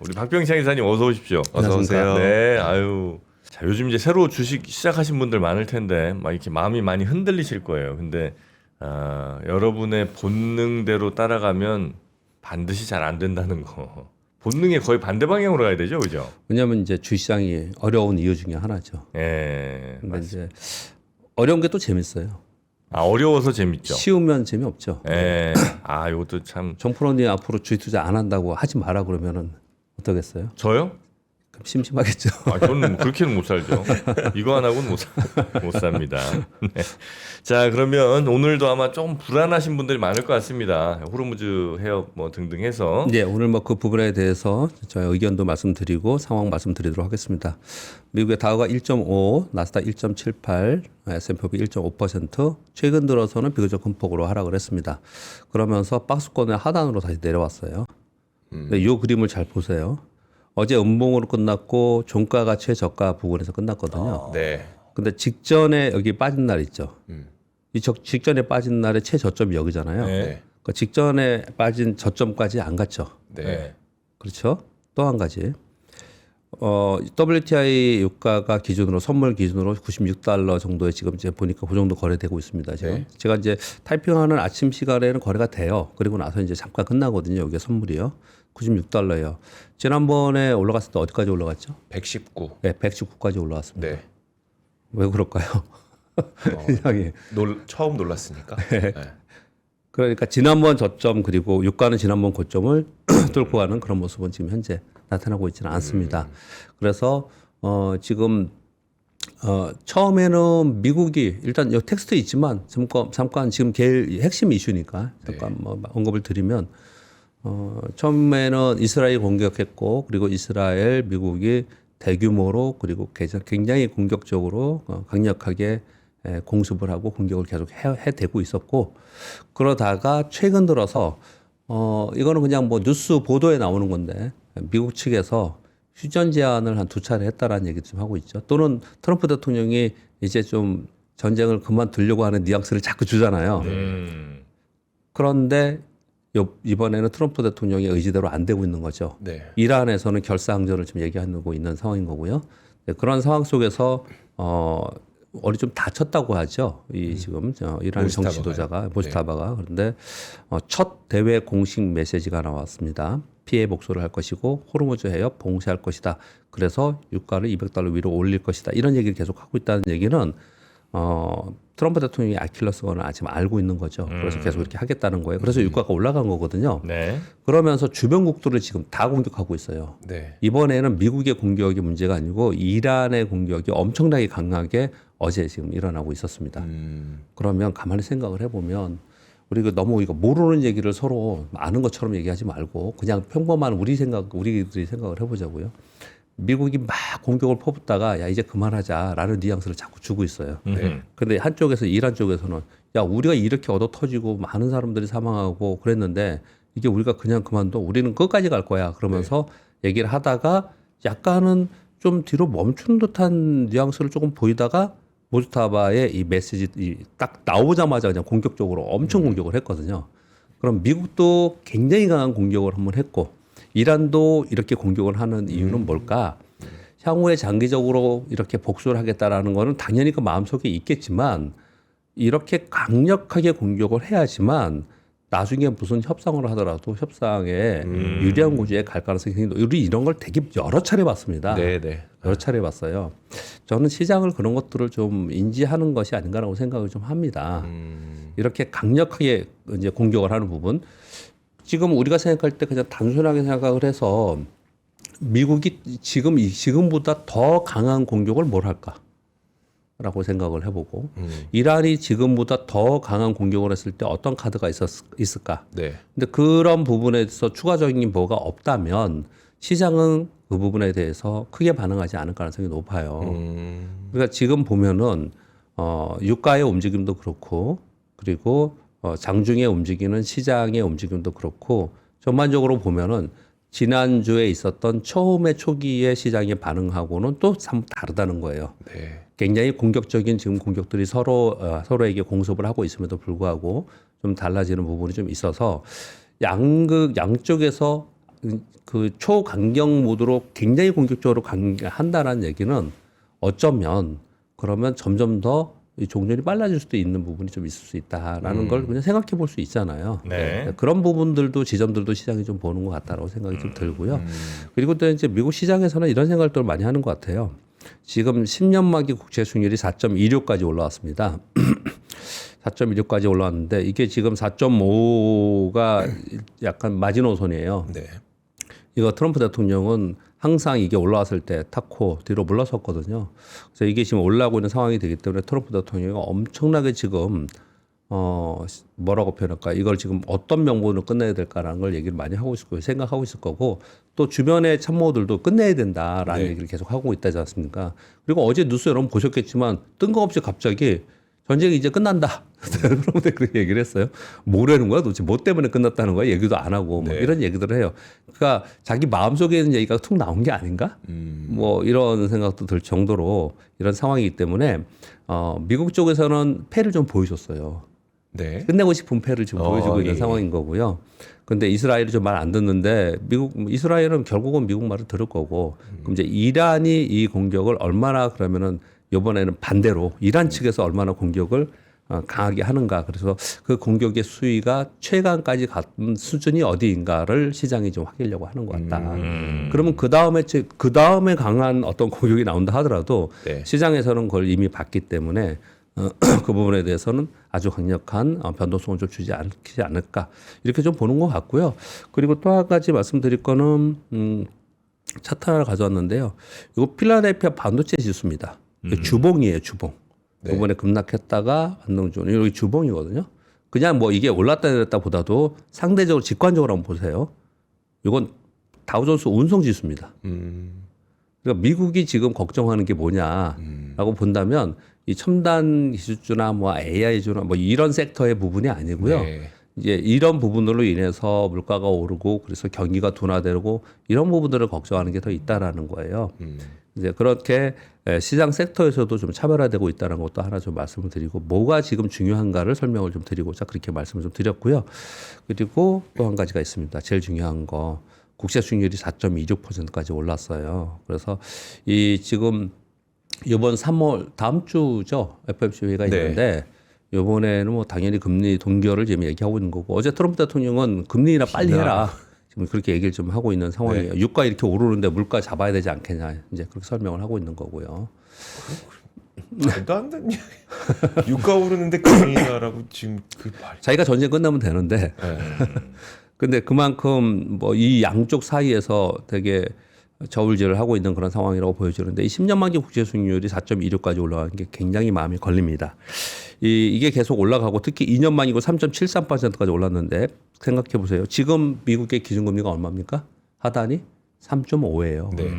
우리 박병창 이사님 어서 오십시오. 어서 오세요. 네, 아유. 자, 요즘 이제 새로 주식 시작하신 분들 많을 텐데 막 이렇게 마음이 많이 흔들리실 거예요. 근데 여러분의 본능대로 따라가면 반드시 잘 안 된다는 거. 본능에 거의 반대 방향으로 가야 되죠, 그죠? 왜냐하면 이제 주시장이 어려운 이유 중에 하나죠. 예. 근데 이제 어려운 게 또 재밌어요. 어려워서 재밌죠. 쉬우면 재미없죠. 예. 이것도 참. 정프로님 앞으로 주식 투자 안 한다고 하지 마라 그러면은 어떠겠어요? 저요? 그럼 심심하겠죠. 저는 그렇게는 못 살죠. 이거 하나고는 못 삽니다. 네. 자, 그러면 오늘도 아마 좀 불안하신 분들이 많을 것 같습니다. 호르무즈 해협 뭐 등등 해서. 네, 오늘 뭐 그 부분에 대해서 저희 의견도 말씀드리고 상황 말씀드리도록 하겠습니다. 미국의 다우가 1.5, 나스닥 1.78, S&P 1.5% 최근 들어서는 비교적 큰 폭으로 하락을 했습니다. 그러면서 박스권의 하단으로 다시 내려왔어요. 이 그림을 잘 보세요. 어제 음봉으로 끝났고 종가가 최저가 부분에서 끝났거든요. 네. 근데 직전에 여기 빠진 날 있죠. 이 직전에 빠진 날의 최저점이 여기잖아요. 네. 그 직전에 빠진 저점까지 안 갔죠. 네. 그렇죠. 또 한 가지. WTI 유가가 기준으로 선물 기준으로 96달러 정도에 지금 이제 보니까 그 정도 거래되고 있습니다. 지금 네. 제가 이제 타이핑하는 아침 시간에는 거래가 돼요. 그리고 나서 이제 잠깐 끝나거든요. 이게 선물이요. 96달러예요. 지난번에 올라갔을 때 어디까지 올라갔죠? 119. 네, 119까지 올라왔습니다. 네. 왜 그럴까요? 이상해. 처음 놀랐으니까. 그러니까 지난번 저점 그리고 유가는 지난번 고점을 뚫고 가는 그런 모습은 지금 현재 나타나고 있지는 않습니다. 그래서 지금 처음에는 미국이 일단 여기 텍스트 있지만 잠깐 지금 제일 핵심 이슈니까 잠깐 뭐 언급을 드리면 처음에는 이스라엘 공격했고 그리고 이스라엘 미국이 대규모로 그리고 굉장히 공격적으로 강력하게 공습을 하고 공격을 계속 해대고 있었고 그러다가 최근 들어서 이거는 그냥 뭐 뉴스 보도에 나오는 건데 미국 측에서 휴전 제안을 한 2차례 했다라는 얘기 좀 하고 있죠. 또는 트럼프 대통령이 이제 좀 전쟁을 그만두려고 하는 뉘앙스를 자꾸 주잖아요. 그런데 이번에는 트럼프 대통령의 의지대로 안 되고 있는 거죠. 네. 이란에서는 결사항전을 지금 얘기하고 있는 상황인 거고요. 네, 그런 상황 속에서 어리 좀 다쳤다고 하죠. 이 지금 이란 정치 지도자가 모스타바가 그런데 첫 대회 공식 메시지가 나왔습니다. 피해 복수를 할 것이고 호르무즈 해협 봉쇄할 것이다. 그래서 유가를 200달러 위로 올릴 것이다. 이런 얘기를 계속 하고 있다는 얘기는 트럼프 대통령이 아킬레스건을 지금 알고 있는 거죠. 그래서 계속 이렇게 하겠다는 거예요. 그래서 유가가 올라간 거거든요. 네. 그러면서 주변국들을 지금 다 공격하고 있어요. 네. 이번에는 미국의 공격이 문제가 아니고 이란의 공격이 엄청나게 강하게 어제 지금 일어나고 있었습니다. 그러면 가만히 생각을 해보면 우리가 너무 이거 모르는 얘기를 서로 아는 것처럼 얘기하지 말고 그냥 평범한 우리들이 생각을 해보자고요. 미국이 막 공격을 퍼붓다가 야 이제 그만하자라는 뉘앙스를 자꾸 주고 있어요. 근데 한쪽에서 이란 쪽에서는 야 우리가 이렇게 얻어 터지고 많은 사람들이 사망하고 그랬는데 이게 우리가 그냥 그만둬 우리는 끝까지 갈 거야 그러면서 얘기를 하다가 약간은 좀 뒤로 멈춘 듯한 뉘앙스를 조금 보이다가 모스타바의 이 메시지 딱 나오자마자 그냥 공격적으로 엄청 공격을 했거든요. 그럼 미국도 굉장히 강한 공격을 한번 했고 이란도 이렇게 공격을 하는 이유는 뭘까? 향후에 장기적으로 이렇게 복수를 하겠다라는 거는 당연히 그 마음속에 있겠지만 이렇게 강력하게 공격을 해야지만 나중에 무슨 협상을 하더라도 협상에 유리한 구조에 갈 가능성이 생긴다. 우리 이런 걸 되게 여러 차례 봤습니다. 네. 여러 차례 봤어요. 저는 시장을 그런 것들을 좀 인지하는 것이 아닌가라고 생각을 좀 합니다. 이렇게 강력하게 이제 공격을 하는 부분. 지금 우리가 생각할 때 그냥 단순하게 생각을 해서 미국이 지금보다 더 강한 공격을 뭘 할까? 라고 생각을 해보고 이란이 지금보다 더 강한 공격을 했을 때 어떤 카드가 있을까? 네. 근데 그런 부분에서 추가적인 뭐가 없다면 시장은 그 부분에 대해서 크게 반응하지 않을 가능성이 높아요. 그러니까 지금 보면은 유가의 움직임도 그렇고 그리고 장중에 움직이는 시장의 움직임도 그렇고 전반적으로 보면은 지난주에 있었던 처음의 초기의 시장의 반응하고는 또 참 다르다는 거예요. 네. 굉장히 공격적인 지금 공격들이 서로에게 공습을 하고 있음에도 불구하고 좀 달라지는 부분이 좀 있어서 양쪽에서 그 초강경 모드로 굉장히 공격적으로 한다는 얘기는 어쩌면 그러면 점점 더 이 종전이 빨라질 수도 있는 부분이 좀 있을 수 있다라는 걸 그냥 생각해 볼 수 있잖아요. 네. 그런 부분들도 지점들도 시장이 좀 보는 것 같다라고 생각이 좀 들고요. 그리고 또 이제 미국 시장에서는 이런 생각을 또 많이 하는 것 같아요. 지금 10년 만기 국채 수익률이 4.26까지 올라왔습니다. 4.26까지 올라왔는데 이게 지금 4.5가 약간 마지노선이에요. 네. 이거 트럼프 대통령은 항상 이게 올라왔을 때 탁코 뒤로 물러섰거든요. 그래서 이게 지금 올라오고 있는 상황이 되기 때문에 트럼프 대통령이 엄청나게 지금 뭐라고 표현할까? 이걸 지금 어떤 명분으로 끝내야 될까라는 걸 얘기를 많이 하고 있을 거고 생각하고 있을 거고 또 주변의 참모들도 끝내야 된다라는 네. 얘기를 계속 하고 있다지 않습니까? 그리고 어제 뉴스 여러분 보셨겠지만 뜬금없이 갑자기 전쟁이 이제 끝난다. 여러분들 그런 얘기를 했어요. 뭐라는 거야 도대체 뭐 때문에 끝났다는 거야? 얘기도 안 하고 뭐 네. 이런 얘기들을 해요. 그러니까 자기 마음속에 있는 얘기가 툭 나온 게 아닌가? 뭐 이런 생각도 들 정도로 이런 상황이기 때문에 미국 쪽에서는 패를 좀 보여줬어요. 네. 끝내고 싶은 패를 지금 보여주고 있는 예. 상황인 거고요. 근데 이스라엘이 좀 말 안 듣는데 이스라엘은 결국은 미국 말을 들을 거고 그럼 이제 이란이 이 공격을 얼마나 그러면은 이번에는 반대로 이란 측에서 얼마나 공격을 강하게 하는가. 그래서 그 공격의 수위가 최강까지 간 수준이 어디인가를 시장이 좀 확인하려고 하는 것 같다. 그러면 그 다음에 강한 어떤 공격이 나온다 하더라도 네. 시장에서는 그걸 이미 봤기 때문에 그 부분에 대해서는 아주 강력한 변동성을 좀 주지 않을까 이렇게 좀 보는 것 같고요. 그리고 또 한 가지 말씀드릴 거는 차트 하나 가져왔는데요. 이거 필라델피아 반도체 지수입니다. 이게 주봉이에요, 주봉. 네. 이번에 급락했다가 반등중 여기 주봉이거든요. 그냥 뭐 이게 올랐다 내렸다 보다도 상대적으로 직관적으로 한번 보세요. 이건 다우존스 운송 지수입니다. 그러니까 미국이 지금 걱정하는 게 뭐냐라고 본다면 이 첨단 기술주나 뭐 AI주나 뭐 이런 섹터의 부분이 아니고요. 네. 이제 이런 부분으로 인해서 물가가 오르고 그래서 경기가 둔화되고 이런 부분들을 걱정하는 게 더 있다라는 거예요. 이제 그렇게 시장 섹터에서도 좀 차별화되고 있다는 것도 하나 좀 말씀을 드리고 뭐가 지금 중요한가를 설명을 좀 드리고자 그렇게 말씀을 좀 드렸고요. 그리고 또 한 가지가 있습니다. 제일 중요한 거 국채 수익률이 4.26%까지 올랐어요. 그래서 이 지금 이번 3월 다음 주죠 FOMC 회의가 네. 있는데 이번에는 뭐 당연히 금리 동결을 지금 얘기하고 있는 거고 어제 트럼프 대통령은 금리나 빨리 해라 지금 그렇게 얘기를 좀 하고 있는 상황이에요. 유가 이렇게 오르는데 물가 잡아야 되지 않겠냐 이제 그렇게 설명을 하고 있는 거고요. 말도 안 되는 유가 오르는데 금리라고 지금 그 말. 자기가 전쟁 끝나면 되는데 네. 근데 그만큼 뭐 이 양쪽 사이에서 되게 저울질을 하고 있는 그런 상황이라고 보여지는데 이 10년 만기 국채 수익률이 4.26까지 올라가는 게 굉장히 마음이 걸립니다. 이게 계속 올라가고 특히 2년 만이고 3.73%까지 올랐는데 생각해 보세요. 지금 미국의 기준금리가 얼마입니까? 하단이 3.5예요. 네.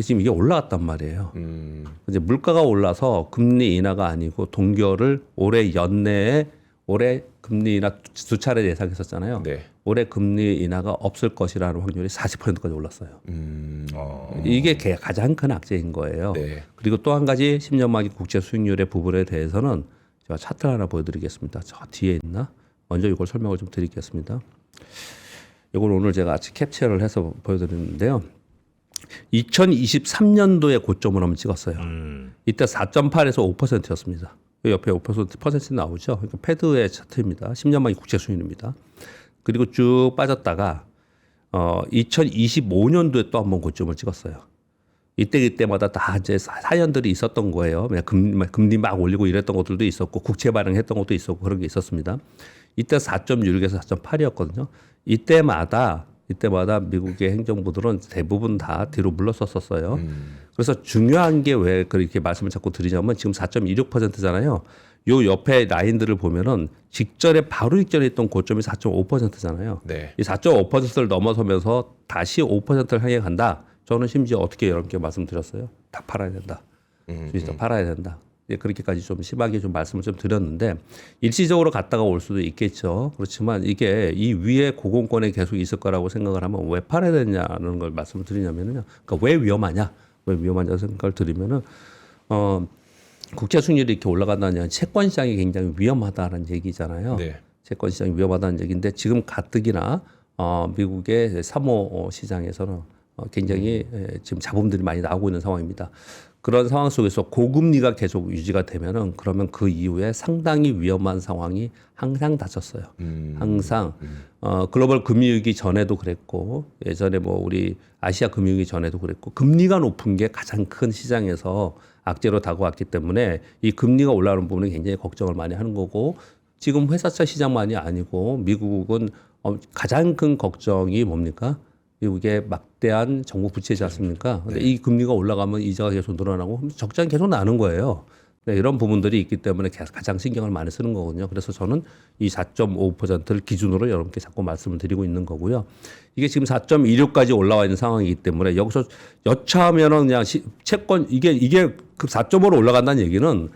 지금 이게 올라갔단 말이에요. 음. 이제 물가가 올라서 금리 인하가 아니고 동결을 올해 연내에 올해 금리 인하 두 차례 예상했었잖아요. 네. 올해 금리 인하가 없을 것이라는 확률이 40%까지 올랐어요. 이게 가장 큰 악재인 거예요. 네. 그리고 또 한 가지 10년 만기 국채 수익률의 부분에 대해서는 제가 차트를 하나 보여드리겠습니다. 저 뒤에 있나? 먼저 이걸 설명을 좀 드리겠습니다. 이걸 오늘 제가 아침 캡처를 해서 보여드리는데요. 2023년도에 고점을 한번 찍었어요. 이때 4.8에서 5%였습니다. 옆에 5% 나오죠. 그러니까 패드의 차트입니다. 10년 만기 국채 수익률입니다. 그리고 쭉 빠졌다가 2025년도에 또 한번 고점을 찍었어요. 이때마다 다 이제 사연들이 있었던 거예요. 금리 막 올리고 이랬던 것들도 있었고 국채 발행했던 것도 있었고 그런 게 있었습니다. 이때 4.6에서 4.8이었거든요. 이때마다 미국의 행정부들은 대부분 다 뒤로 물러섰었어요. 그래서 중요한 게 왜 그렇게 말씀을 자꾸 드리냐면 지금 4.26%잖아요. 요 옆에 라인들을 보면은 바로 직전에 있던 고점이 4.5%잖아요. 네. 이 4.5%를 넘어서면서 다시 5%를 향해 간다. 저는 심지어 어떻게 여러분께 말씀드렸어요? 다 팔아야 된다. 주식 다 팔아야 된다. 그렇게까지 좀 심하게 좀 말씀을 좀 드렸는데 일시적으로 갔다가 올 수도 있겠죠. 그렇지만 이게 이 위에 고공권에 계속 있을 거라고 생각을 하면 왜 팔아야 되냐는 걸 말씀을 드리냐면요. 그러니까 왜 위험하냐 생각을 드리면은 국채 수익률이 이렇게 올라간다는 채권 시장이 굉장히 위험하다는 얘기잖아요. 네. 채권 시장이 위험하다는 얘기인데 지금 가뜩이나 미국의 사모 시장에서는 굉장히 지금 잡음들이 많이 나오고 있는 상황입니다. 그런 상황 속에서 고금리가 계속 유지가 되면은 그러면 그 이후에 상당히 위험한 상황이 항상 닥쳤어요. 항상 글로벌 금융위기 전에도 그랬고 예전에 뭐 우리 아시아 금융위기 전에도 그랬고 금리가 높은 게 가장 큰 시장에서 악재로 다가왔기 때문에 이 금리가 올라오는 부분은 굉장히 걱정을 많이 하는 거고 지금 회사차 시장만이 아니고 미국은 가장 큰 걱정이 뭡니까? 미국의 막대한 정부 부채지 않습니까? 근데 이 금리가 올라가면 이자가 계속 늘어나고 적자는 계속 나는 거예요. 네, 이런 부분들이 있기 때문에 가장 신경을 많이 쓰는 거거든요. 그래서 저는 이 4.5%를 기준으로 여러분께 자꾸 말씀을 드리고 있는 거고요. 이게 지금 4.26까지 올라와 있는 상황이기 때문에 여기서 여차하면은 그냥 채권 이게 그 4.5로 올라간다는 얘기는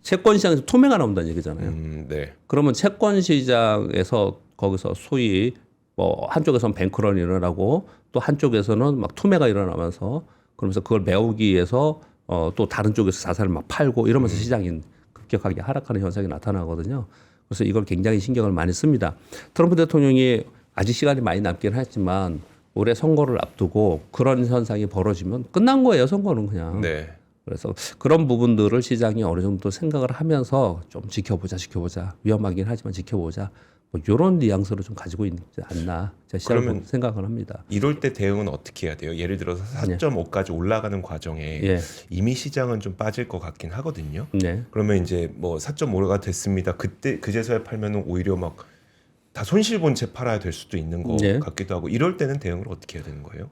채권 시장에서 토매가 나온다는 얘기잖아요. 네. 그러면 채권 시장에서 거기서 소위 뭐 한쪽에서는 뱅크런이 일어나고 또 한쪽에서는 막 투매가 일어나면서 그러면서 그걸 메우기 위해서 또 다른 쪽에서 자산을 막 팔고 이러면서 시장이 급격하게 하락하는 현상이 나타나거든요. 그래서 이걸 굉장히 신경을 많이 씁니다. 트럼프 대통령이 아직 시간이 많이 남긴 하지만 올해 선거를 앞두고 그런 현상이 벌어지면 끝난 거예요. 선거는 그냥. 네. 그래서 그런 부분들을 시장이 어느 정도 생각을 하면서 좀 지켜보자. 위험하긴 하지만 지켜보자. 뭐 이런 뉘앙스를 좀 가지고 있지 않나 제가 시장을 생각을 합니다. 이럴 때 대응은 어떻게 해야 돼요? 예를 들어서 4.5까지 올라가는 과정에 예. 이미 시장은 좀 빠질 것 같긴 하거든요. 네. 그러면 이제 뭐 4.5가 됐습니다. 그때 그제서야 팔면은 오히려 막 다 손실 본 채 팔아야 될 수도 있는 것 네. 같기도 하고 이럴 때는 대응을 어떻게 해야 되는 거예요?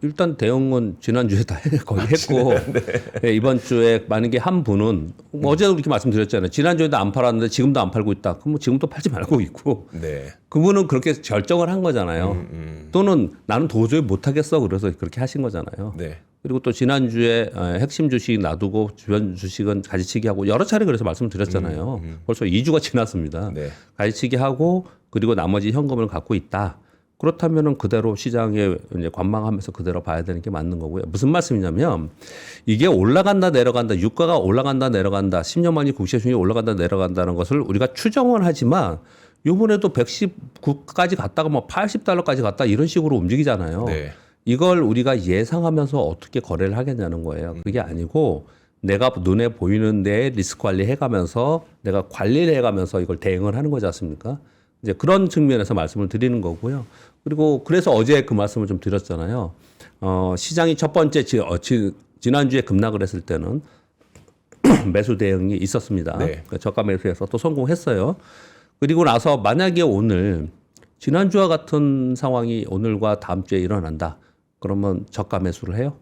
일단 대응은 지난주에 다 거의 했고 네, 이번 주에 만약에 한 분은 뭐 어제도 그렇게 말씀드렸잖아요. 지난주에도 안 팔았는데 지금도 안 팔고 있다. 그럼 뭐 지금도 팔지 말고 있고 네. 그분은 그렇게 결정을 한 거잖아요. 또는 나는 도저히 못하겠어 그래서 그렇게 하신 거잖아요. 네. 그리고 또 지난주에 핵심 주식 놔두고 주변 주식은 가지치기 하고 여러 차례 그래서 말씀을 드렸잖아요. 벌써 2주가 지났습니다. 네. 가지치기 하고 그리고 나머지 현금을 갖고 있다. 그렇다면은 그대로 시장에 이제 관망하면서 그대로 봐야 되는 게 맞는 거고요. 무슨 말씀이냐면 이게 올라간다 내려간다 유가가 올라간다 내려간다 10년 만에 국채 수익이 올라간다 내려간다는 것을 우리가 추정은 하지만 요번에도 119까지 갔다가 뭐 $80까지 갔다 이런 식으로 움직이잖아요. 네. 이걸 우리가 예상하면서 어떻게 거래를 하겠냐는 거예요. 그게 아니고 내가 눈에 보이는 데 리스크 관리 해가면서 내가 관리를 해가면서 이걸 대응을 하는 거지 않습니까? 이제 그런 측면에서 말씀을 드리는 거고요. 그리고 그래서 어제 그 말씀을 좀 드렸잖아요. 시장이 첫 번째 지난주에 급락을 했을 때는 매수 대응이 있었습니다. 네. 그러니까 저가 매수해서 또 성공했어요. 그리고 나서 만약에 오늘 지난주와 같은 상황이 오늘과 다음 주에 일어난다. 그러면 저가 매수를 해요?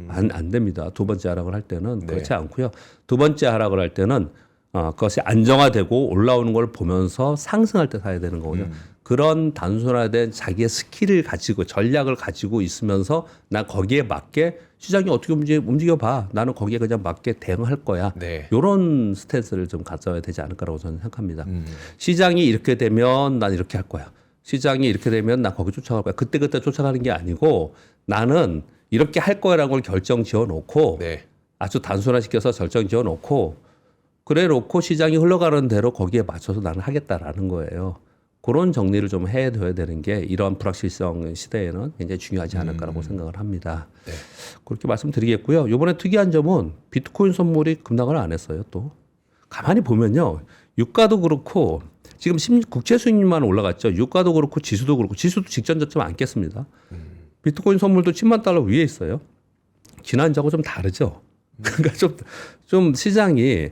안 됩니다. 두 번째 하락을 할 때는 그렇지 않고요. 두 번째 하락을 할 때는 그것이 안정화되고 올라오는 걸 보면서 상승할 때 사야 되는 거거든요. 그런 단순화된 자기의 스킬을 가지고 전략을 가지고 있으면서 나 거기에 맞게 시장이 어떻게 움직여봐. 나는 거기에 그냥 맞게 대응할 거야. 네. 이런 스탠스를 좀 가져야 되지 않을까라고 저는 생각합니다. 시장이 이렇게 되면 난 이렇게 할 거야. 시장이 이렇게 되면 나 거기 쫓아갈 거야. 그때그때 쫓아가는 게 아니고 나는 이렇게 할 거라는 걸 결정 지어놓고 네. 아주 단순화시켜서 결정 지어놓고 그래 놓고 시장이 흘러가는 대로 거기에 맞춰서 나는 하겠다라는 거예요. 그런 정리를 좀 해둬야 되는 게 이런 불확실성 시대에는 굉장히 중요하지 않을까라고 생각을 합니다. 네. 그렇게 말씀드리겠고요. 이번에 특이한 점은 비트코인 선물이 급락을 안 했어요. 또 가만히 보면요. 유가도 그렇고 지금 국채 수익률만 올라갔죠. 유가도 그렇고 지수도 그렇고 지수도 직전 저점 안 깼습니다. 비트코인 선물도 $10,000,000 위에 있어요. 지난주하고 좀 다르죠. 그러니까 좀 시장이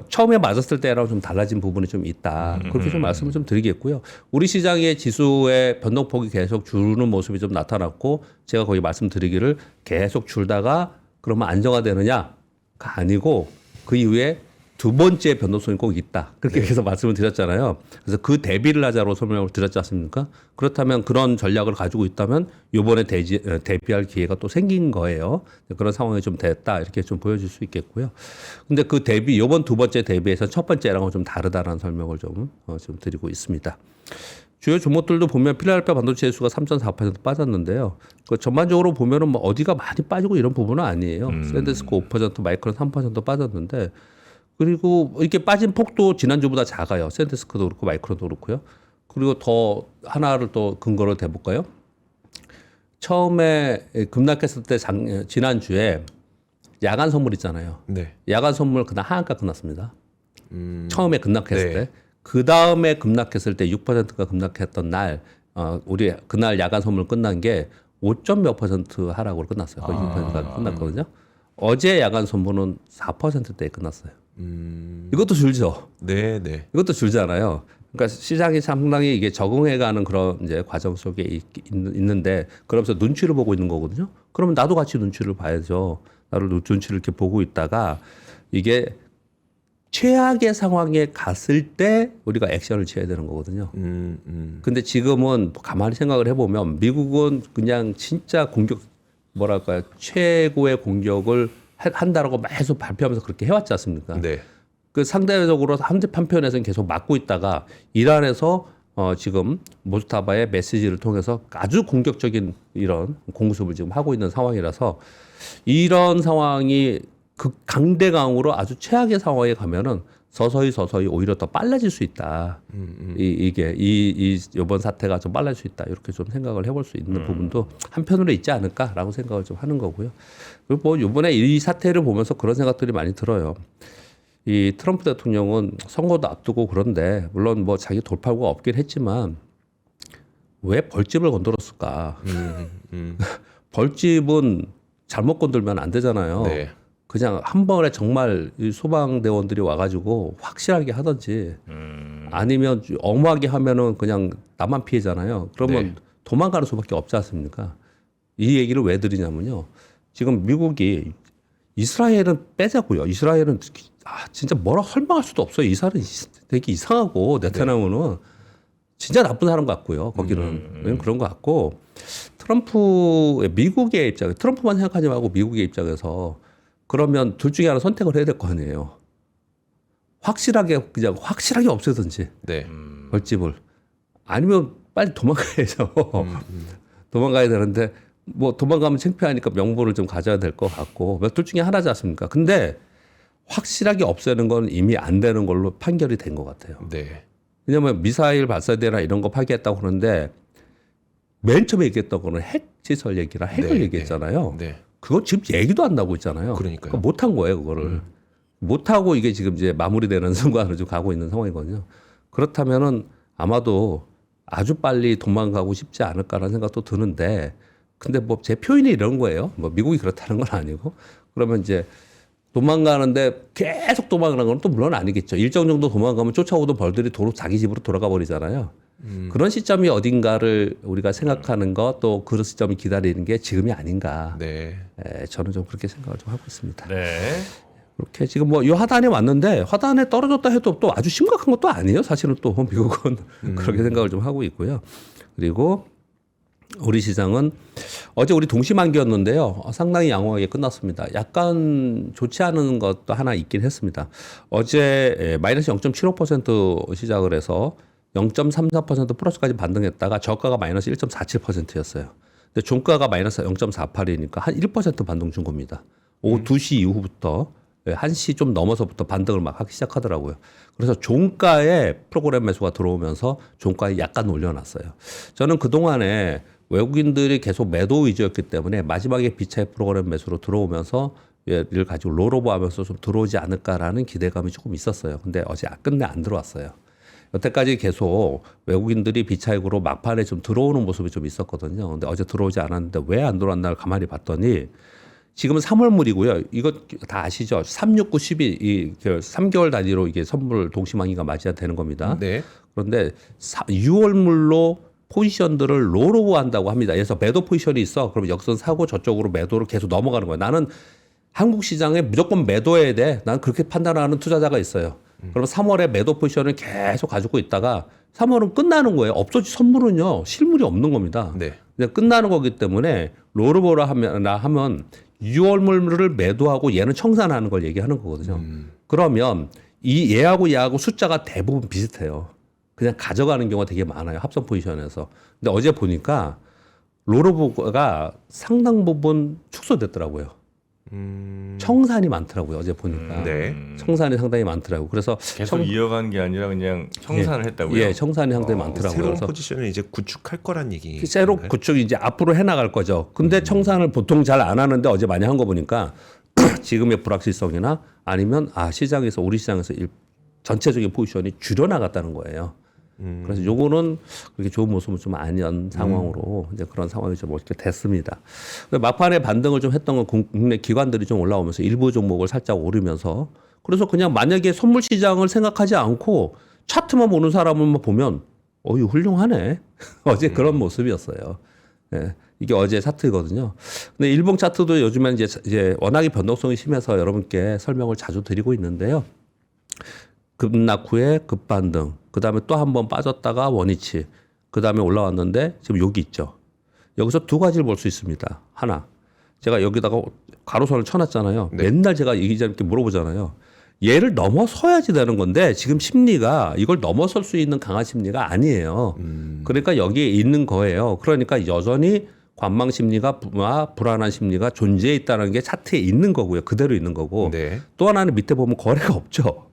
처음에 맞았을 때랑 좀 달라진 부분이 좀 있다. 그렇게 좀 말씀을 좀 드리겠고요. 우리 시장의 지수의 변동폭이 계속 줄는 모습이 좀 나타났고 제가 거기 말씀드리기를 계속 줄다가 그러면 안정화되느냐가 아니고 그 이후에 두 번째 변동성이 꼭 있다. 그렇게 해서 말씀을 드렸잖아요. 그래서 그 대비를 하자로 설명을 드렸지 않습니까? 그렇다면 그런 전략을 가지고 있다면 이번에 대비할 기회가 또 생긴 거예요. 그런 상황이 좀 됐다. 이렇게 좀 보여줄 수 있겠고요. 근데 그 대비, 이번 두 번째 대비에서 첫 번째랑은 좀 다르다라는 설명을 좀 드리고 있습니다. 주요 종목들도 보면 필라델피아 반도체 지수가 3.4% 빠졌는데요. 그 전반적으로 보면은 뭐 어디가 많이 빠지고 이런 부분은 아니에요. 샌디스코 5%, 마이크론 3% 빠졌는데 그리고 이렇게 빠진 폭도 지난주보다 작아요. 샌디스크도 그렇고 마이크론도 그렇고요. 그리고 더 하나를 또 근거로 대볼까요? 처음에 급락했을 때 지난주에 야간 선물 있잖아요. 네. 야간 선물 그날 하한가 끝났습니다. 처음에 급락했을 네. 때. 그 다음에 급락했을 때 6%가 급락했던 날, 우리 그날 야간 선물 끝난 게 5점 몇 % 하락으로 끝났어요. 거의 6%가 끝났거든요. 어제 야간 선물은 4%대에 끝났어요. 이것도 줄죠. 네, 네. 이것도 줄잖아요. 그러니까 시장이 상당히 이게 적응해가는 그런 이제 과정 속에 있는데 그러면서 눈치를 보고 있는 거거든요. 그러면 나도 같이 눈치를 봐야죠. 나도 눈치를 이렇게 보고 있다가 이게 최악의 상황에 갔을 때 우리가 액션을 취해야 되는 거거든요. 근데 지금은 가만히 생각을 해보면 미국은 그냥 진짜 공격 뭐랄까요 최고의 공격을 한다라고 계속 발표하면서 그렇게 해왔지 않습니까? 네. 그 상대적으로 한편에서는 계속 막고 있다가 이란에서 지금 모스타바의 메시지를 통해서 아주 공격적인 이런 공습을 지금 하고 있는 상황이라서 이런 상황이 강대강으로 아주 최악의 상황에 가면은 서서히 오히려 더 빨라질 수 있다. 이게 이번 사태가 좀 빨라질 수 있다. 이렇게 좀 생각을 해볼 수 있는 부분도 한편으로 있지 않을까라고 생각을 좀 하는 거고요. 그리고 뭐 이번에 이 사태를 보면서 그런 생각들이 많이 들어요. 이 트럼프 대통령은 선거도 앞두고 그런데 물론 뭐 자기 돌파구가 없긴 했지만 왜 벌집을 건드렸을까? 벌집은 잘못 건들면 안 되잖아요. 네. 그냥 한 번에 정말 이 소방대원들이 와가지고 확실하게 하든지 아니면 엄하게 하면은 그냥 나만 피해잖아요. 그러면 네. 도망가는 수밖에 없지 않습니까? 이 얘기를 왜 드리냐면요. 지금 미국이 이스라엘은 빼자고요. 이스라엘은 진짜 뭐라 설명할 수도 없어요. 이스라엘은 되게 이상하고 네타냐후는 진짜 나쁜 사람 같고요. 거기는 왜냐면 그런 것 같고 미국의 입장, 트럼프만 생각하지 말고 미국의 입장에서 그러면 둘 중에 하나 선택을 해야 될 거 아니에요. 그냥 확실하게 없애든지 네. 벌집을 아니면 빨리 도망가야죠. 도망가야 되는데 뭐 도망가면 창피하니까 명분을 좀 가져야 될 것 같고 둘 중에 하나지 않습니까? 근데 확실하게 없애는 건 이미 안 되는 걸로 판결이 된 것 같아요. 네. 왜냐하면 미사일 발사대나 이런 거 파괴했다고 그러는데 맨 처음에 얘기했던 거는 핵 시설 핵을 네, 얘기했잖아요. 네. 그거 지금 얘기도 안 나오고 있잖아요. 그러니까요. 못한 거예요, 그거를. 못하고 이게 지금 이제 마무리되는 순간으로 좀 가고 있는 상황이거든요. 그렇다면은 아마도 아주 빨리 도망가고 싶지 않을까라는 생각도 드는데 근데 뭐 제 표현이 이런 거예요. 뭐 미국이 그렇다는 건 아니고 그러면 이제 도망가는데 계속 도망가는 건 또 물론 아니겠죠. 일정 정도 도망가면 쫓아오던 벌들이 도로 자기 집으로 돌아가 버리잖아요. 그런 시점이 어딘가를 우리가 생각하는 것 또 그 시점을 기다리는 게 지금이 아닌가. 네. 저는 좀 그렇게 생각을 좀 하고 있습니다. 네. 그렇게 지금 뭐 이 화단에 왔는데 화단에 떨어졌다 해도 또 아주 심각한 것도 아니에요. 사실은 또 미국은 그렇게 생각을 좀 하고 있고요. 그리고 우리 시장은 어제 우리 동시만기였는데요. 상당히 양호하게 끝났습니다. 약간 좋지 않은 것도 하나 있긴 했습니다. 어제 마이너스 0.75% 시작을 해서 0.34% 플러스까지 반등했다가 저가가 마이너스 1.47%였어요. 근데 종가가 마이너스 0.48이니까 한 1% 반등 준 겁니다. 오후 2시 이후부터 1시 좀 넘어서부터 반등을 막 하기 시작하더라고요. 그래서 종가에 프로그램 매수가 들어오면서 종가에 약간 올려놨어요. 저는 그동안에 외국인들이 계속 매도 위주였기 때문에 마지막에 비차익 프로그램 매수로 들어오면서 얘를 가지고 롤오버 하면서 좀 들어오지 않을까라는 기대감이 조금 있었어요. 근데 어제 끝내 안 들어왔어요. 여태까지 계속 외국인들이 비차익으로 막판에 좀 들어오는 모습이 좀 있었거든요. 근데 어제 들어오지 않았는데 왜 안 들어왔나를 가만히 봤더니 지금은 3월물이고요. 이거 다 아시죠? 3, 6, 9, 12, 이 3개월 단위로 이게 선물 동시만기가 맞아야 되는 겁니다. 네. 그런데 6월물로 포지션들을 롤오버 한다고 합니다. 그래서 매도 포지션이 있어. 그럼 역선 사고 저쪽으로 매도를 계속 넘어가는 거예요. 나는 한국 시장에 무조건 매도해야 돼. 난 그렇게 판단하는 투자자가 있어요. 그럼 3월에 매도 포지션을 계속 가지고 있다가 3월은 끝나는 거예요. 없어지 선물은요. 실물이 없는 겁니다. 네. 그냥 끝나는 거기 때문에 롤오버라 하면 6월물을 매도하고 얘는 청산하는 걸 얘기하는 거거든요. 그러면 이 얘하고 숫자가 대부분 비슷해요. 그냥 가져가는 경우가 되게 많아요. 합성 포지션에서. 근데 어제 보니까 롤오버가 상당 부분 축소됐더라고요. 청산이 많더라고요. 어제 보니까. 네. 청산이 상당히 많더라고요. 그래서 계속 이어간 게 아니라 그냥 청산을 했다고요? 예, 청산이 상당히 많더라고요. 새로운 그래서 포지션을 이제 구축할 거란 얘기. 새로 구축 이제 앞으로 해나갈 거죠. 근데 청산을 보통 잘 안 하는데 어제 많이 한 거 보니까 지금의 불확실성이나 아니면 시장에서 우리 시장에서 전체적인 포지션이 줄여나갔다는 거예요. 그래서 요거는 그렇게 좋은 모습은 좀 아니한 상황으로 이제 그런 상황이 좀 이렇게 됐습니다. 막판에 반등을 좀 했던 건 국내 기관들이 좀 올라오면서 일부 종목을 살짝 오르면서 그래서 그냥 만약에 선물 시장을 생각하지 않고 차트만 보는 사람을 보면 이거 훌륭하네. 어제 그런 모습이었어요. 예. 이게 어제 차트거든요. 근데 일봉 차트도 요즘엔 이제 워낙에 변동성이 심해서 여러분께 설명을 자주 드리고 있는데요. 급락 후에 급반등, 그 다음에 또 한 번 빠졌다가 원위치, 그 다음에 올라왔는데 지금 여기 있죠. 여기서 두 가지를 볼 수 있습니다. 하나, 제가 여기다가 가로선을 쳐놨잖아요. 네. 맨날 제가 이 기자님께 물어보잖아요. 얘를 넘어서야지 되는 건데 지금 심리가 이걸 넘어설 수 있는 강한 심리가 아니에요. 그러니까 여기에 있는 거예요. 그러니까 여전히 관망 심리가 불안한 심리가 존재해 있다는 게 차트에 있는 거고요. 그대로 있는 거고. 네. 또 하나는 밑에 보면 거래가 없죠.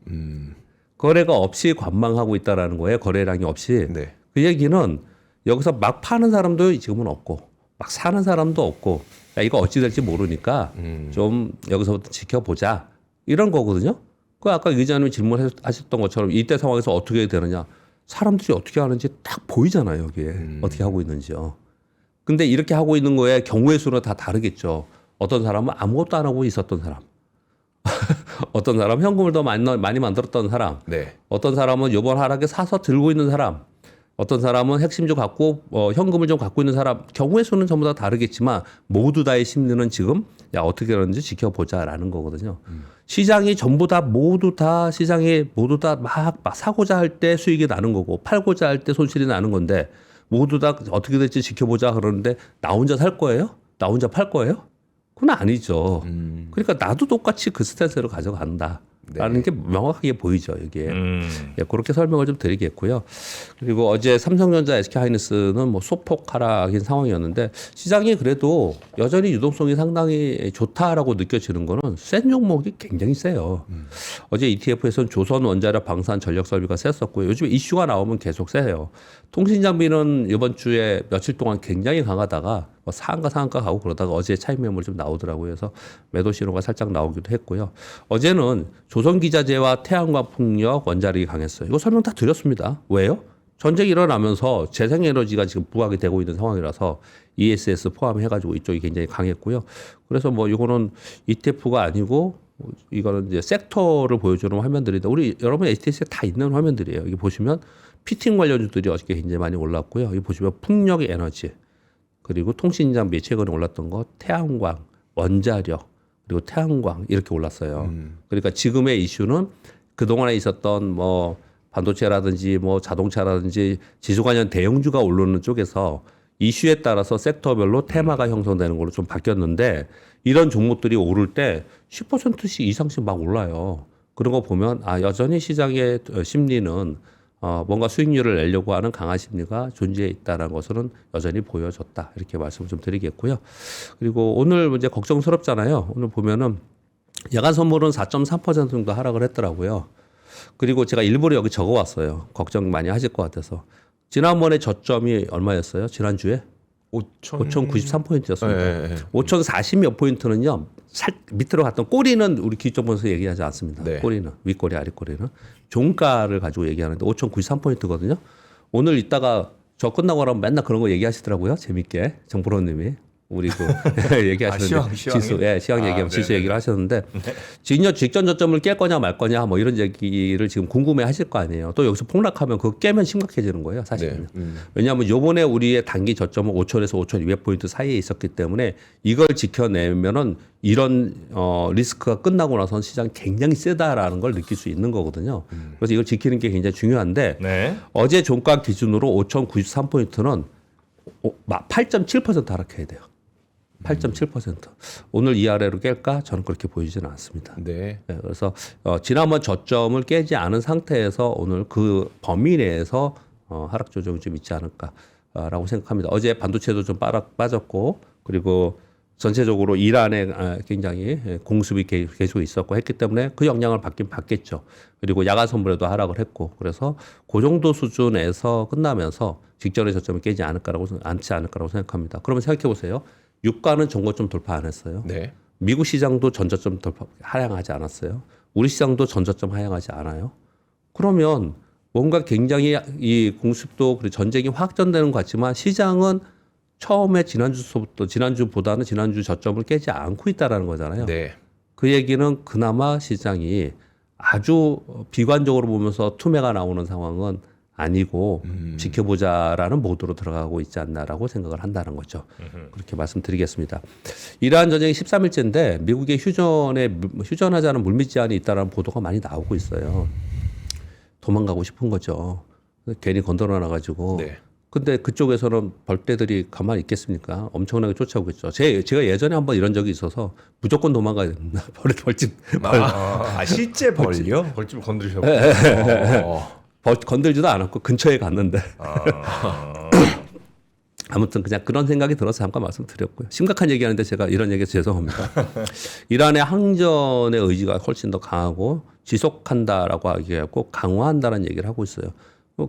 거래가 없이 관망하고 있다라는 거예요. 거래량이 없이. 네. 그 얘기는 여기서 막 파는 사람도 지금은 없고 막 사는 사람도 없고 야, 이거 어찌 될지 모르니까 좀 여기서부터 지켜보자 이런 거거든요. 그 아까 이 기자님이 질문하셨던 것처럼 이때 상황에서 어떻게 되느냐. 사람들이 어떻게 하는지 딱 보이잖아요. 여기에 어떻게 하고 있는지요. 근데 이렇게 하고 있는 거에 경우의 수는 다 다르겠죠. 어떤 사람은 아무것도 안 하고 있었던 사람. 어떤 사람은 현금을 더 많이 만들었던 사람. 네. 어떤 사람은 이번 하락에 사서 들고 있는 사람. 어떤 사람은 핵심주 갖고 현금을 좀 갖고 있는 사람. 경우의 수는 전부 다 다르겠지만 모두 다의 심리는 지금 어떻게 그러는지 지켜보자라는 거거든요. 시장이 전부 다 모두 다 막 사고자 할 때 수익이 나는 거고 팔고자 할 때 손실이 나는 건데 모두 다 어떻게 될지 지켜보자 그러는데 나 혼자 살 거예요? 나 혼자 팔 거예요? 그건 아니죠. 그러니까 나도 똑같이 그 스탠스로 가져간다. 라는 게 명확하게 보이죠, 여기에. 예, 그렇게 설명을 좀 드리겠고요. 그리고 어제 삼성전자, SK하이닉스는 뭐 소폭 하락인 상황이었는데 시장이 그래도 여전히 유동성이 상당히 좋다라고 느껴지는 거는 센 종목이 굉장히 세요. 어제 ETF에서는 조선, 원자력, 방산, 전력 설비가 셌었고요. 요즘 이슈가 나오면 계속 세요. 통신장비는 이번 주에 며칠 동안 굉장히 강하다가 뭐 상한가 가고 그러다가 어제 차익 매물 좀 나오더라고요. 그래서 매도 신호가 살짝 나오기도 했고요. 어제는 조선기자재와 태양광 풍력, 원자력이 강했어요. 이거 설명 다 드렸습니다. 왜요? 전쟁이 일어나면서 재생에너지가 지금 부각이 되고 있는 상황이라서 ESS 포함해가지고 이쪽이 굉장히 강했고요. 그래서 뭐 이거는 ETF가 아니고 이거는 이제 섹터를 보여주는 화면들인데 우리 여러분 HTS에 다 있는 화면들이에요. 여기 보시면 피팅 관련주들이 어저께 굉장히 많이 올랐고요. 여기 보시면 풍력 에너지 그리고 통신장비 최근에 올랐던 거 태양광, 원자력 그리고 태양광 이렇게 올랐어요. 그러니까 지금의 이슈는 그동안에 있었던 뭐 반도체라든지 뭐 자동차라든지 지수 관련 대형주가 오르는 쪽에서 이슈에 따라서 섹터별로 테마가 형성되는 걸로 좀 바뀌었는데 이런 종목들이 오를 때 10%씩 이상씩 막 올라요. 그런 거 보면 여전히 시장의 심리는 뭔가 수익률을 내려고 하는 강한 심리가 존재해 있다는 것은 여전히 보여졌다. 이렇게 말씀을 좀 드리겠고요. 그리고 오늘 이제 걱정스럽잖아요. 오늘 보면은 야간 선물은 4.3% 정도 하락을 했더라고요. 그리고 제가 일부러 여기 적어 왔어요. 걱정 많이 하실 것 같아서. 지난번에 저점이 얼마였어요? 지난주에? 5,093포인트였습니다. 네. 5,040 몇 포인트는요. 밑으로 갔던 꼬리는 우리 기점 분석 얘기하지 않습니다. 네. 꼬리는 윗꼬리 아랫꼬리는 종가를 가지고 얘기하는데 5,093포인트거든요. 오늘 이따가 저 끝나고 나면 맨날 그런 거 얘기하시더라고요. 재밌게 정프로님이 우리 그 얘기하시는데 지수, 시황 얘기하면 지수 얘기를 하셨는데 직전 저점을 깰 거냐 말 거냐 뭐 이런 얘기를 지금 궁금해하실 거 아니에요. 또 여기서 폭락하면 그거 깨면 심각해지는 거예요, 사실은. 왜냐하면 요번에 우리의 단기 저점은 5,000에서 5,200포인트 사이에 있었기 때문에 이걸 지켜내면은 이런 리스크가 끝나고 나서는 시장이 굉장히 세다라는 걸 느낄 수 있는 거거든요. 그래서 이걸 지키는 게 굉장히 중요한데 어제 종가 기준으로 5,093포인트는 8.7% 하락해야 돼요. 8.7%. 오늘 이 아래로 깰까? 저는 그렇게 보이지는 않습니다. 네. 네, 그래서 지난번 저점을 깨지 않은 상태에서 오늘 그 범위 내에서 하락 조정이 좀 있지 않을까라고 생각합니다. 어제 반도체도 좀 빠졌고 그리고 전체적으로 이란에 굉장히 공습이 계속 있었고 했기 때문에 그 영향을 받긴 받겠죠. 그리고 야간 선물에도 하락을 했고 그래서 그 정도 수준에서 끝나면서 직전의 저점을 깨지 않을까라고 생각합니다. 그러면 생각해 보세요. 유가는 전고점 돌파 안 했어요. 네. 미국 시장도 전저점 돌파 하향하지 않았어요. 우리 시장도 전저점 하향하지 않아요. 그러면 뭔가 굉장히 이 공습도 그리고 전쟁이 확전되는 것 같지만 시장은 처음에 지난주보다는 지난주 저점을 깨지 않고 있다라는 거잖아요. 네. 그 얘기는 그나마 시장이 아주 비관적으로 보면서 투매가 나오는 상황은 아니고 지켜보자라는 모드로 들어가고 있지 않나라고 생각을 한다는 거죠. 그렇게 말씀드리겠습니다. 이란 전쟁이 13일째인데 미국의 휴전하자는 물밑 제한이 있다는 보도가 많이 나오고 있어요. 도망가고 싶은 거죠. 괜히 건드려 놔가지고. 네. 근데 그쪽에서는 벌떼들이 가만히 있겠습니까? 엄청나게 쫓아오고 있죠. 제가 예전에 한번 이런 적이 있어서 무조건 도망가야 된다. 벌집. 실제 벌요? 벌집 건드리셨고. 건들지도 않았고 근처에 갔는데. 아. 아무튼 그냥 그런 생각이 들어서 잠깐 말씀드렸고요. 심각한 얘기하는데 제가 이런 얘기해서 죄송합니다. 이란의 항전의 의지가 훨씬 더 강하고 지속한다라고 얘기하고 강화한다는 얘기를 하고 있어요.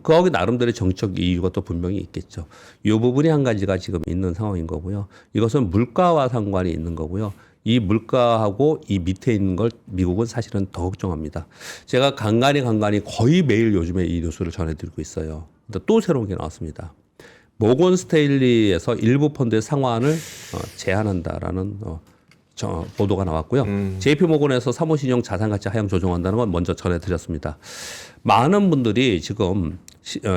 거기 나름대로 정치적 이유가 또 분명히 있겠죠. 이 부분이 한 가지가 지금 있는 상황인 거고요. 이것은 물가와 상관이 있는 거고요. 이 물가하고 이 밑에 있는 걸 미국은 사실은 더 걱정합니다. 제가 간간히 거의 매일 요즘에 이 뉴스를 전해드리고 있어요. 근데 또 새로운 게 나왔습니다. 모건 스테일리에서 일부 펀드의 상환을 제한한다라는 보도가 나왔고요. JP 모건에서 사모신용 자산가치 하향 조정한다는 건 먼저 전해드렸습니다. 많은 분들이 지금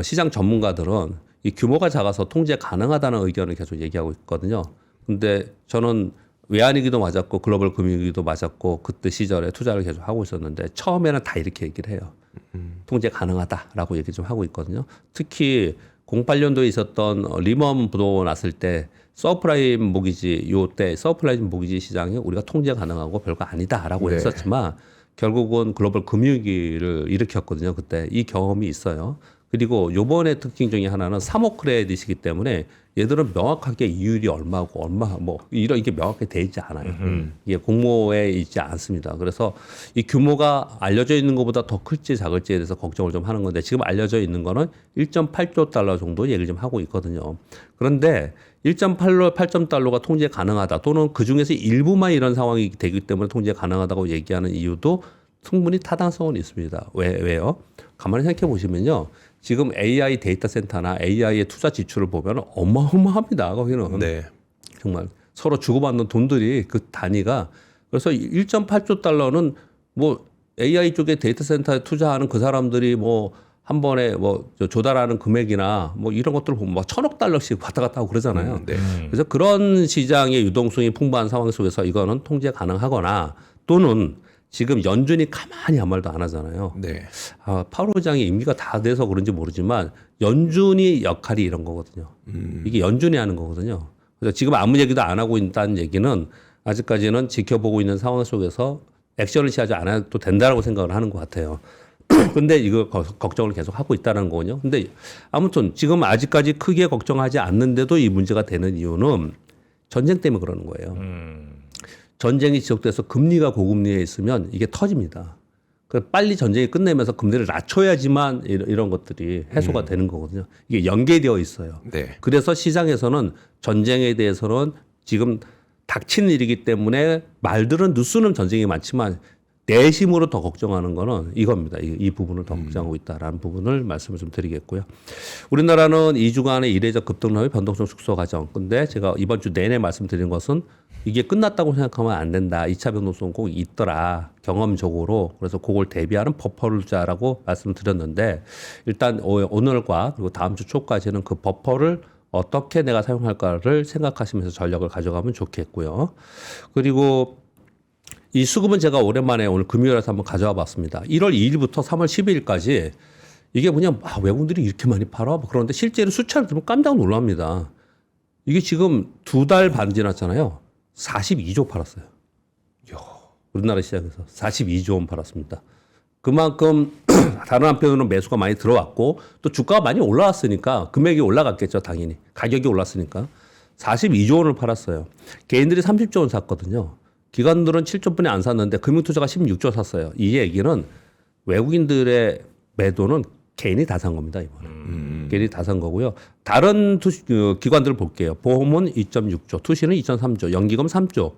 시장 전문가들은 이 규모가 작아서 통제 가능하다는 의견을 계속 얘기하고 있거든요. 근데 저는 외환위기도 맞았고 글로벌 금융위기도 맞았고 그때 시절에 투자를 계속 하고 있었는데 처음에는 다 이렇게 얘기를 해요. 통제 가능하다라고 얘기 좀 하고 있거든요. 특히 08년도에 있었던 리먼 부도 났을 때 서프라임 모기지 요때 서프라임 모기지 시장이 우리가 통제 가능하고 별거 아니다라고 네. 했었지만 결국은 글로벌 금융위기를 일으켰거든요. 그때 이 경험이 있어요. 그리고 요번에 특징 중에 하나는 3억 크레딧이기 때문에 얘들은 명확하게 이율이 얼마고 이런 게 명확하게 돼 있지 않아요. 이게 공모에 있지 않습니다. 그래서 이 규모가 알려져 있는 것보다 더 클지 작을지에 대해서 걱정을 좀 하는 건데 지금 알려져 있는 거는 1.8조 달러 정도 얘기를 좀 하고 있거든요. 그런데 1.8조 달러가 통제 가능하다 또는 그 중에서 일부만 이런 상황이 되기 때문에 통제 가능하다고 얘기하는 이유도 충분히 타당성은 있습니다. 왜요? 가만히 생각해 보시면요. 지금 AI 데이터 센터나 AI의 투자 지출을 보면 어마어마합니다. 거기는. 네. 정말 서로 주고받는 돈들이 그 단위가 그래서 1.8조 달러는 뭐 AI 쪽에 데이터 센터에 투자하는 그 사람들이 뭐 한 번에 뭐 조달하는 금액이나 뭐 이런 것들을 보면 막 1,000억 달러씩 왔다 갔다 하고 그러잖아요. 네. 그래서 그런 시장의 유동성이 풍부한 상황 속에서 이거는 통제 가능하거나 또는 지금 연준이 가만히 아무 말도 안 하잖아요. 네. 파월 의장이 임기가 다 돼서 그런지 모르지만 연준이 역할이 이런 거거든요. 이게 연준이 하는 거거든요. 그래서 지금 아무 얘기도 안 하고 있다는 얘기는 아직까지는 지켜보고 있는 상황 속에서 액션을 취하지 않아도 된다라고 생각을 하는 것 같아요. 근데 이거 걱정을 계속 하고 있다는 거군요. 근데 아무튼 지금 아직까지 크게 걱정하지 않는데도 이 문제가 되는 이유는 전쟁 때문에 그러는 거예요. 전쟁이 지속돼서 금리가 고금리에 있으면 이게 터집니다. 빨리 전쟁이 끝내면서 금리를 낮춰야지만 이런 것들이 해소가 되는 거거든요. 이게 연계되어 있어요. 네. 그래서 시장에서는 전쟁에 대해서는 지금 닥친 일이기 때문에 말들은 뉴스는 전쟁이 많지만 내심으로 더 걱정하는 거는 이겁니다. 이 부분을 더 걱정하고 있다라는 부분을 말씀을 좀 드리겠고요. 우리나라는 2주간의 이례적 급등률 변동성 축소 과정. 근데 제가 이번 주 내내 말씀드린 것은 이게 끝났다고 생각하면 안 된다. 2차 변동성 꼭 있더라. 경험적으로. 그래서 그걸 대비하는 버퍼를 두자라고 말씀드렸는데 일단 오늘과 그리고 다음 주 초까지는 그 버퍼를 어떻게 내가 사용할까를 생각하시면서 전략을 가져가면 좋겠고요. 그리고 이 수급은 제가 오랜만에 오늘 금요일에서 한번 가져와 봤습니다. 1월 2일부터 3월 12일까지 이게 그냥 외국인들이 이렇게 많이 팔아? 그런데 실제로 숫자를 들으면 깜짝 놀랍니다. 이게 지금 2달 반 지났잖아요. 42조 팔았어요. 우리나라 시장에서 42조 원 팔았습니다. 그만큼 다른 한편으로는 매수가 많이 들어왔고 또 주가가 많이 올라왔으니까 금액이 올라갔겠죠. 당연히. 가격이 올랐으니까. 42조 원을 팔았어요. 개인들이 30조 원 샀거든요. 기관들은 7조 분이 안 샀는데 금융투자가 16조 샀어요. 이 얘기는 외국인들의 매도는 개인이 다 산 겁니다, 이번에. 개인이 다 산 거고요. 다른 기관들을 볼게요. 보험은 2.6조, 투시는 2.3조, 연기금 3조.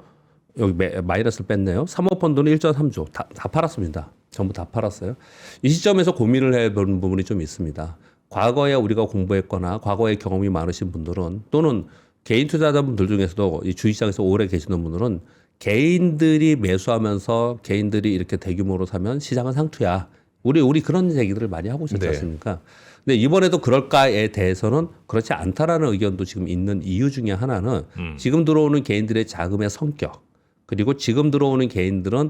여기 마이너스를 뺐네요. 사모펀드는 1.3조. 다 팔았습니다. 전부 다 팔았어요. 이 시점에서 고민을 해보는 부분이 좀 있습니다. 과거에 우리가 공부했거나 과거에 경험이 많으신 분들은 또는 개인 투자자분들 중에서도 이 주식시장에서 오래 계시는 분들은 개인들이 매수하면서 개인들이 이렇게 대규모로 사면 시장은 상투야. 우리 그런 얘기들을 많이 하고 있었지 네. 않습니까? 근데 이번에도 그럴까에 대해서는 그렇지 않다라는 의견도 지금 있는 이유 중에 하나는 지금 들어오는 개인들의 자금의 성격 그리고 지금 들어오는 개인들은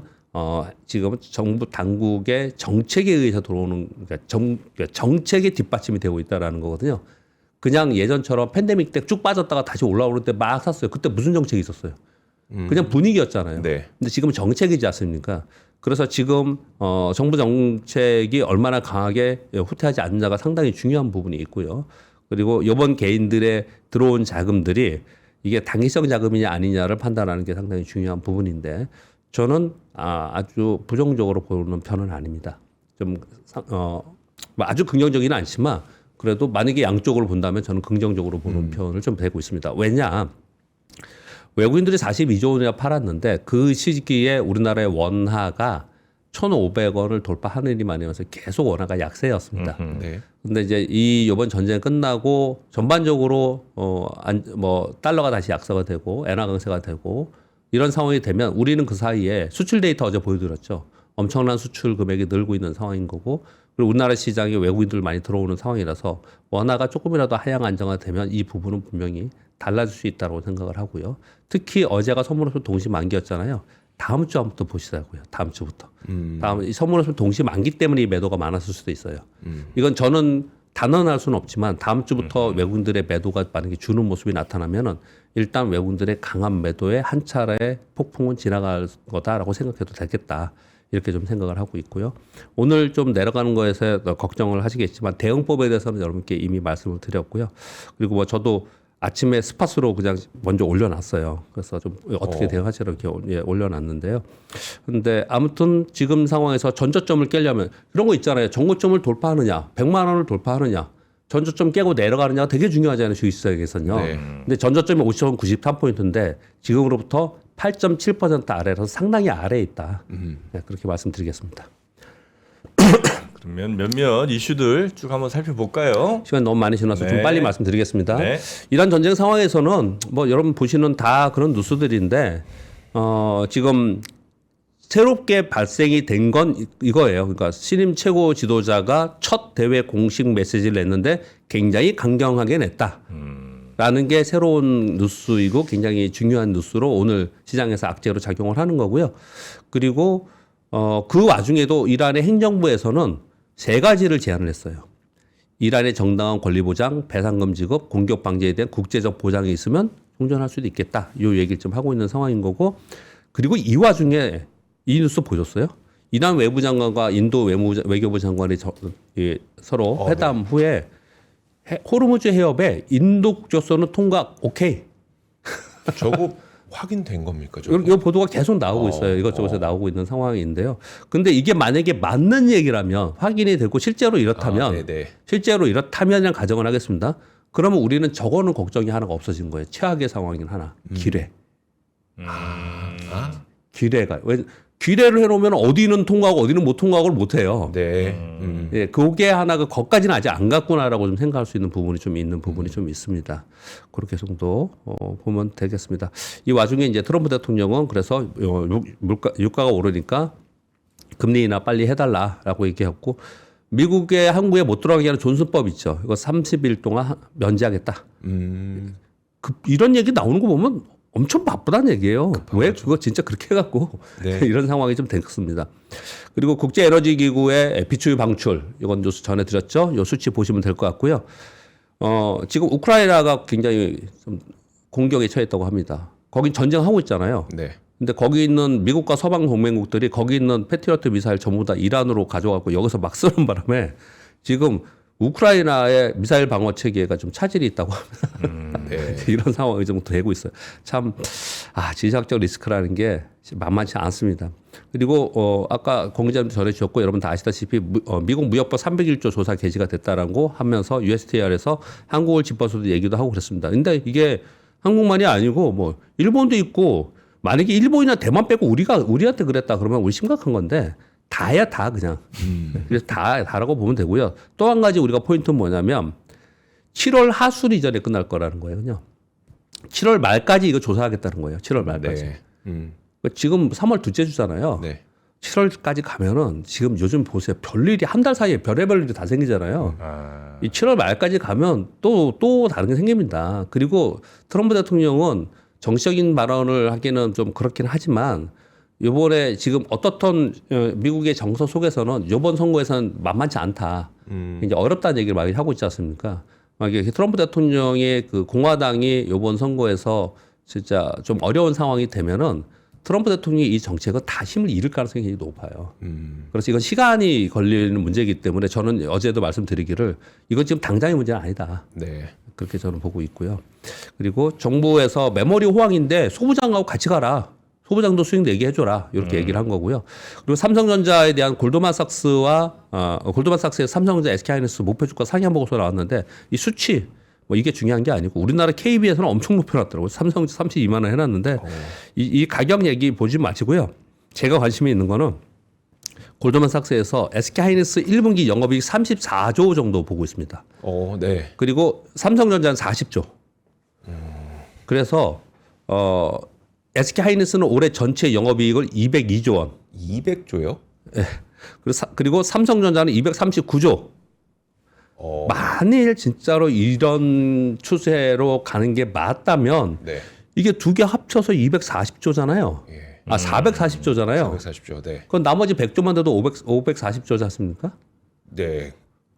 지금 정부 당국의 정책에 의해서 들어오는 그러니까 정책에 뒷받침이 되고 있다라는 거거든요. 그냥 예전처럼 팬데믹 때 쭉 빠졌다가 다시 올라오는 때 막 샀어요. 그때 무슨 정책이 있었어요? 그냥 분위기였잖아요. 네. 근데 지금은 정책이지 않습니까? 그래서 지금 정부 정책이 얼마나 강하게 후퇴하지 않느냐가 상당히 중요한 부분이 있고요. 그리고 이번 개인들의 들어온 자금들이 이게 단기성 자금이냐 아니냐를 판단하는 게 상당히 중요한 부분인데 저는 아주 부정적으로 보는 편은 아닙니다. 좀 뭐 아주 긍정적이는 않지만 그래도 만약에 양쪽으로 본다면 저는 긍정적으로 보는 편을 좀 되고 있습니다. 왜냐? 외국인들이 42조 원이나 팔았는데 그 시기에 우리나라의 원화가 1,500원을 돌파하느니만이어서 계속 원화가 약세였습니다. 네. 근데 이제 이번 전쟁 끝나고 전반적으로 달러가 다시 약세가 되고 엔화 강세가 되고 이런 상황이 되면 우리는 그 사이에 수출 데이터 어제 보여드렸죠. 엄청난 수출 금액이 늘고 있는 상황인 거고 그리고 우리나라 시장에 외국인들 많이 들어오는 상황이라서 원화가 조금이라도 하향 안정화되면 이 부분은 분명히 달라질 수 있다고 생각을 하고요. 특히 어제가 선물없이 동시 만기였잖아요. 다음 주 한번부터 보시자고요. 다음 주부터. 다음 이 선물없이 동시 만기 때문에 이 매도가 많았을 수도 있어요. 이건 저는 단언할 수는 없지만 다음 주부터 외국인들의 매도가 만약에 주는 모습이 나타나면은 일단 외국인들의 강한 매도에 한 차례 폭풍은 지나갈 거다라고 생각해도 되겠다. 이렇게 좀 생각을 하고 있고요. 오늘 좀 내려가는 거에서 걱정을 하시겠지만 대응법에 대해서는 여러분께 이미 말씀을 드렸고요. 그리고 뭐 저도 아침에 스팟으로 그냥 먼저 올려놨어요. 그래서 좀 어떻게 대응하시라고 이렇게 올려놨는데요. 근데 아무튼 지금 상황에서 전저점을 깨려면 이런 거 있잖아요. 전고점을 돌파하느냐, 100만 원을 돌파하느냐, 전저점 깨고 내려가느냐가 되게 중요하잖아요. 주식시장에서는요. 네. 근데 전저점이 50원 93포인트인데 지금으로부터 8.7% 아래라서 상당히 아래에 있다. 네, 그렇게 말씀드리겠습니다. 그러면 몇몇 이슈들 쭉 한번 살펴볼까요? 시간 너무 많이 지나서 좀 네. 빨리 말씀드리겠습니다. 네. 이런 전쟁 상황에서는 뭐 여러분 보시는 다 그런 뉴스들인데 지금 새롭게 발생이 된 건 이거예요. 그러니까 신임 최고 지도자가 첫 대회 공식 메시지를 냈는데 굉장히 강경하게 냈다. 라는 게 새로운 뉴스이고 굉장히 중요한 뉴스로 오늘 시장에서 악재로 작용을 하는 거고요. 그리고 그 와중에도 이란의 행정부에서는 3가지를 제안을 했어요. 이란의 정당한 권리 보장, 배상금 지급, 공격 방지에 대한 국제적 보장이 있으면 종전할 수도 있겠다. 이 얘기를 좀 하고 있는 상황인 거고. 그리고 이 와중에 이 뉴스 보셨어요? 이란 외무장관과 인도 외교부 장관이 서로 회담 후에 호르무즈 해협에 인도 국적선은 통과 오케이. 저거 확인된 겁니까? 저거? 이 보도가 계속 나오고 있어요. 이것저것에 나오고 있는 상황인데요. 근데 이게 만약에 맞는 얘기라면 확인이 되고 실제로 이렇다면 실제로 이렇다면 가정을 하겠습니다. 그러면 우리는 저거는 걱정이 하나가 없어진 거예요. 최악의 상황인 하나. 기뢰. 기뢰가 왜 기뢰를 해놓으면 어디는 통과하고 어디는 못 통과하고를 못 해요. 네. 예, 그게 하나가 거기까지는 아직 안 갔구나라고 좀 생각할 수 있는 부분이 좀 있는 부분이 좀 있습니다. 그렇게 정도 보면 되겠습니다. 이 와중에 이제 트럼프 대통령은 그래서 유가가 오르니까 금리 인하 빨리 해달라라고 얘기했고 미국의 한국에 못 들어가게 하는 존슨법 있죠. 이거 30일 동안 면제하겠다. 이런 얘기 나오는 거 보면 엄청 바쁘다는 얘기예요. 왜 그거 진짜 그렇게 해갖고 이런 상황이 좀 됐습니다. 그리고 국제에너지기구의 비추유 방출 이건 뉴스 전해드렸죠. 이 수치 보시면 될 것 같고요. 지금 우크라이나가 굉장히 좀 공격에 처했다고 합니다. 거긴 전쟁하고 있잖아요. 네. 근데 거기 있는 미국과 서방 동맹국들이 거기 있는 패트리어트 미사일 전부 다 이란으로 가져가고 여기서 막 쓰는 바람에 지금 우크라이나의 미사일 방어 체계가 좀 차질이 있다고 합니다. 네. 이런 상황이 좀 되고 있어요. 참, 지정학적 리스크라는 게 만만치 않습니다. 그리고, 아까 공기자님 전해주셨고, 여러분 다 아시다시피, 미국 무역법 301조 조사 개시가 됐다라고 하면서 USTR에서 한국을 짚어서도 얘기도 하고 그랬습니다. 근데 이게 한국만이 아니고, 뭐, 일본도 있고, 만약에 일본이나 대만 빼고 우리한테 그랬다 그러면 우리 심각한 건데, 다야, 다 그냥. 그래서 다라고 보면 되고요. 또 한 가지 우리가 포인트는 뭐냐면, 7월 하순 이전에 끝날 거라는 거예요. 7월 말까지 이거 조사하겠다는 거예요. 7월 말까지. 네. 지금 3월 둘째 주잖아요. 네. 7월까지 가면은 지금 요즘 보세요. 별일이 한 달 사이에 별의별 일이 다 생기잖아요. 이 7월 말까지 가면 또 다른 게 생깁니다. 그리고 트럼프 대통령은 정치적인 발언을 하기는 좀 그렇긴 하지만 이번에 지금 어떻든 미국의 정서 속에서는 이번 선거에서는 만만치 않다. 이제 어렵다는 얘기를 많이 하고 있지 않습니까? 이게 트럼프 대통령의 그 공화당이 이번 선거에서 진짜 좀 어려운 상황이 되면은 트럼프 대통령이 이 정책은 다 힘을 잃을 가능성이 굉장히 높아요. 그래서 이건 시간이 걸리는 문제이기 때문에 저는 어제도 말씀드리기를 이건 지금 당장의 문제는 아니다. 네. 그렇게 저는 보고 있고요. 그리고 정부에서 메모리 호황인데 소부장하고 같이 가라. 소부장도 수익 내게 해줘라. 이렇게 얘기를 한 거고요. 그리고 삼성전자에 대한 골드만삭스의 삼성전자 SK하이닉스 목표 주가 상향 보고서 나왔는데 이 수치 뭐 이게 중요한 게 아니고 우리나라 KB에서는 엄청 높여놨더라고요. 삼성 32만 원 해놨는데 이 가격 얘기 보지 마시고요. 제가 관심이 있는 거는 골드만삭스에서 SK하이닉스 1분기 영업이익 34조 정도 보고 있습니다. 네. 그리고 삼성전자는 40조. 그래서 SK하이닉스는 올해 전체 영업이익을 202조 원. 200조요? 예. 그리고 삼성전자는 239조. 만일 진짜로 이런 추세로 가는 게 맞다면 네. 이게 두 개 합쳐서 240조잖아요. 예. 440조잖아요. 440조. 네. 그건 나머지 100조만 돼도 540조지 않습니까? 네.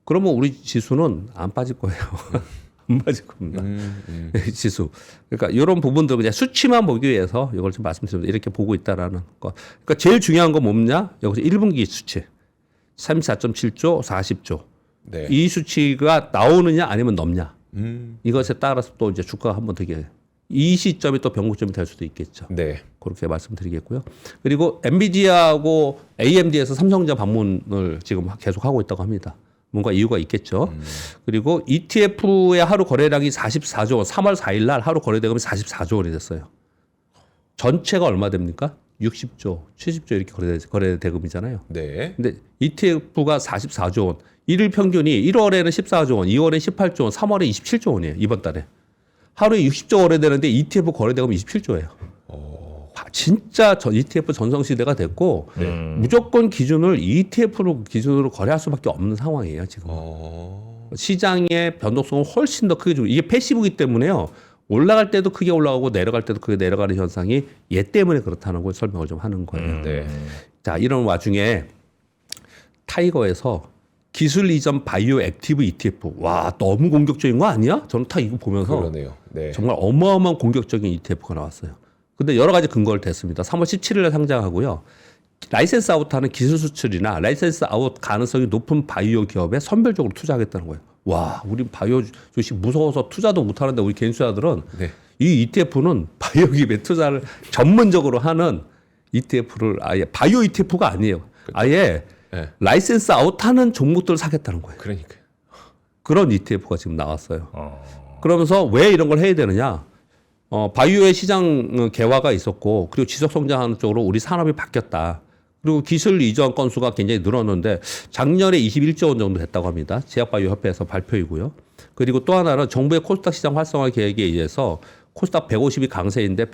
그러면 우리 지수는 안 빠질 거예요. 안 빠질 겁니다. 지수. 그러니까 이런 부분들 그냥 수치만 보기 위해서 이걸 좀 말씀드립니다. 이렇게 보고 있다라는 거. 그러니까 제일 중요한 건 뭐냐? 여기서 1분기 수치. 34.7조, 40조. 네. 이 수치가 나오느냐 아니면 넘냐. 이것에 따라서 또 이제 주가가 한번 되게 이 시점이 또 변곡점이 될 수도 있겠죠. 네. 그렇게 말씀드리겠고요. 그리고 엔비디아하고 AMD에서 삼성전자 방문을 지금 계속 하고 있다고 합니다. 뭔가 이유가 있겠죠. 그리고 ETF의 하루 거래량이 44조 원, 3월 4일 날 하루 거래 대금이 44조 원이 됐어요. 전체가 얼마 됩니까? 60조, 70조 이렇게 거래 대금이잖아요. 네. 근데 ETF가 44조 원. 일일 평균이 1월에는 14조 원, 2월에 18조 원, 3월에 27조 원이에요. 이번 달에. 하루에 60조 거래되는데 ETF 거래대금이 27조예요. 진짜 ETF 전성시대가 됐고 무조건 기준을 ETF로 기준으로 거래할 수밖에 없는 상황이에요. 지금. 시장의 변동성은 훨씬 더 크게 주고 이게 패시브이기 때문에요. 올라갈 때도 크게 올라가고 내려갈 때도 크게 내려가는 현상이 얘 때문에 그렇다는 걸 설명을 좀 하는 거예요. 네. 자, 이런 와중에 타이거에서 기술 이전 바이오 액티브 ETF. 와, 너무 공격적인 거 아니야? 저는 다 이거 보면서 그러네요. 네. 정말 어마어마한 공격적인 ETF가 나왔어요. 근데 여러 가지 근거를 댔습니다. 3월 17일에 상장하고요. 라이센스 아웃하는 기술 수출이나 라이센스 아웃 가능성이 높은 바이오 기업에 선별적으로 투자하겠다는 거예요. 와, 우리 바이오 주식 무서워서 투자도 못 하는데 우리 개인 투자들은 네. 이 ETF는 바이오 기업에 투자를 전문적으로 하는 ETF를 아예 바이오 ETF가 아니에요. 아예 네. 라이센스 아웃하는 종목들을 사겠다는 거예요. 그러니까요. 그런 ETF가 지금 나왔어요. 그러면서 왜 이런 걸 해야 되느냐? 바이오의 시장 개화가 있었고, 그리고 지속 성장하는 쪽으로 우리 산업이 바뀌었다. 그리고 기술 이전 건수가 굉장히 늘었는데, 작년에 21조 원 정도 됐다고 합니다. 제약바이오협회에서 발표이고요. 그리고 또 하나는 정부의 코스닥 시장 활성화 계획에 의해서 코스닥 150이 강세인데,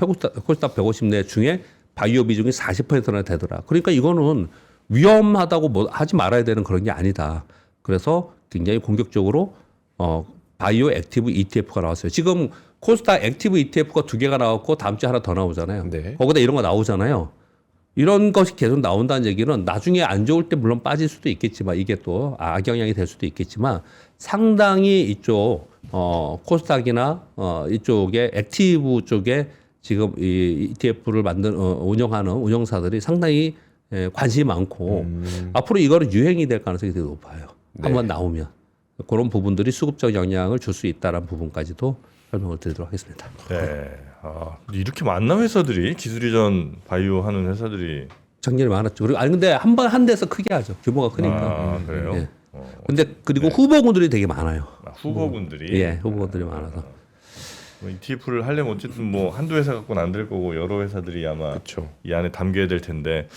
코스닥 150 내 중에 바이오 비중이 40%나 되더라. 그러니까 이거는 위험하다고 뭐 하지 말아야 되는 그런 게 아니다. 그래서 굉장히 공격적으로 바이오 액티브 ETF가 나왔어요. 지금 코스닥 액티브 ETF가 2개가 나왔고 다음 주에 하나 더 나오잖아요. 네. 거기다 이런 거 나오잖아요. 이런 것이 계속 나온다는 얘기는 나중에 안 좋을 때 물론 빠질 수도 있겠지만 이게 또 악영향이 될 수도 있겠지만 상당히 이쪽 코스닥이나 이쪽에 액티브 쪽에 지금 이 ETF를 운영하는 운영사들이 상당히 관심이 많고 앞으로 이거는 유행이 될 가능성이 되게 높아요. 한번 나오면. 그런 부분들이 수급적 영향을 줄 수 있다는 부분까지도 설명을 드리도록 하겠습니다. 네. 이렇게 많나 회사들이 기술 이전 바이오 하는 회사들이. 작년에 많았죠. 그리고 아니 근데 한 데서 크게 하죠. 규모가 크니까. 그래요? 예. 근데 그리고 후보군들이 되게 많아요. 후보군들이. 예, 후보군들이 많아서. ETF를 하려면 어쨌든 뭐 한두 회사 갖고는 안 될 거고 여러 회사들이 아마 그렇죠. 이 안에 담겨야 될 텐데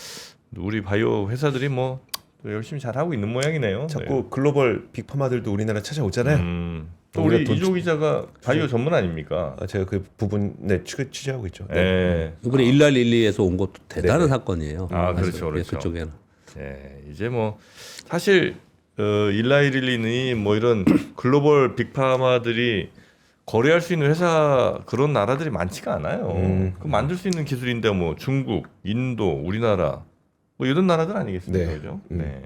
우리 바이오 회사들이 뭐 또 열심히 잘 하고 있는 모양이네요. 자꾸 글로벌 빅파마들도 우리나라 찾아오잖아요. 또 우리 우리가 이조 기자가 바이오 전문 아닙니까? 제가 그 부분에 취재하고 있죠. 네. 네. 이번에 1112에서 온 것도 대단한 사건이에요. 아, 사실. 그렇죠, 그렇죠. 예, 그쪽에는. 이제 뭐 사실 일라이릴리니 뭐 이런 글로벌 빅파마들이 거래할 수 있는 회사 그런 나라들이 많지가 않아요. 그 만들 수 있는 기술인데 뭐 중국, 인도, 우리나라 뭐 이런 나라들 아니겠습니까, 네. 그죠? 네.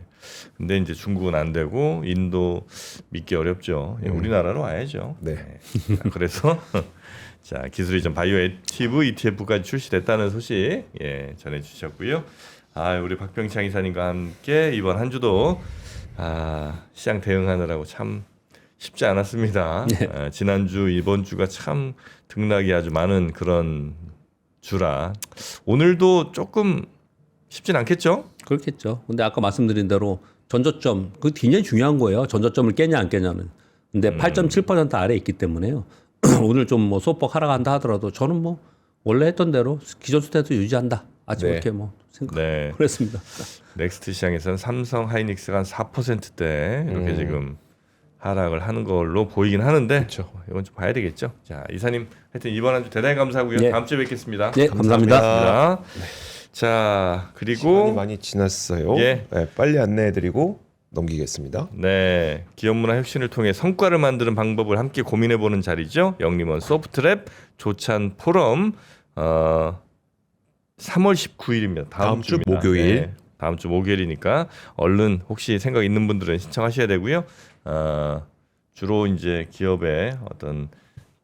근데 이제 중국은 안 되고 인도 믿기 어렵죠. 우리나라로 와야죠. 네. 자, 그래서 자 기술 이전 바이오 액티브 ETF까지 출시됐다는 소식 전해주셨고요. 우리 박병창 이사님과 함께 이번 한 주도 시장 대응하느라고 참 쉽지 않았습니다. 지난주 이번 주가 참 등락이 아주 많은 그런 주라 오늘도 조금 쉽진 않겠죠? 그렇겠죠. 근데 아까 말씀드린 대로 전저점 그 굉장히 중요한 거예요. 전저점을 깨냐 안 깨냐는. 근데 8.7% 아래에 있기 때문에요. 오늘 좀 뭐 소폭 하락한다 하더라도 저는 뭐 원래 했던 대로 기존 스탠스 유지한다. 아침 네. 이렇게 뭐 생각 네. 그랬습니다. 넥스트 시장에서는 삼성 하이닉스가 한 4%대 이렇게 지금 하락을 하는 걸로 보이긴 하는데 그렇죠. 이건 좀 봐야 되겠죠. 자 이사님 하여튼 이번 한 주 대단히 감사하고요. 네. 다음 주에 뵙겠습니다. 네, 감사합니다. 감사합니다. 자 시간이 그리고 많이 지났어요. 예. 네, 빨리 안내해드리고 넘기겠습니다. 네 기업 문화 혁신을 통해 성과를 만드는 방법을 함께 고민해보는 자리죠. 영림원 소프트랩 조찬 포럼 3월 19일입니다. 다음 주 주입니다. 목요일. 네, 다음 주 목요일이니까 얼른 혹시 생각 있는 분들은 신청하셔야 되고요. 주로 이제 기업의 어떤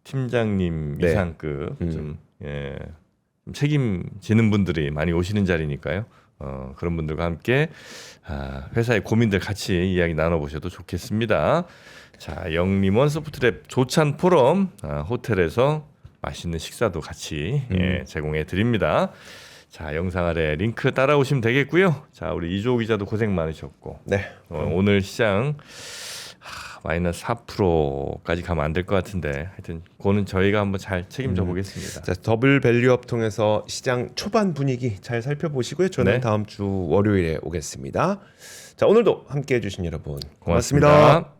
팀장님 네. 이상급 좀 책임지는 분들이 많이 오시는 자리니까요. 그런 분들과 함께 회사의 고민들 같이 이야기 나눠보셔도 좋겠습니다. 자, 영림원 소프트랩 조찬 포럼 호텔에서 맛있는 식사도 같이 제공해 드립니다. 자, 영상 아래 링크 따라오시면 되겠고요. 자, 우리 이조 기자도 고생 많으셨고 네. 오늘 시장 마이너스 4%까지 가면 안 될 것 같은데 하여튼 그거는 저희가 한번 잘 책임져 보겠습니다. 자, 더블 밸류업 통해서 시장 초반 분위기 잘 살펴보시고요. 저는 네. 다음 주 월요일에 오겠습니다. 자, 오늘도 함께해 주신 여러분 고맙습니다.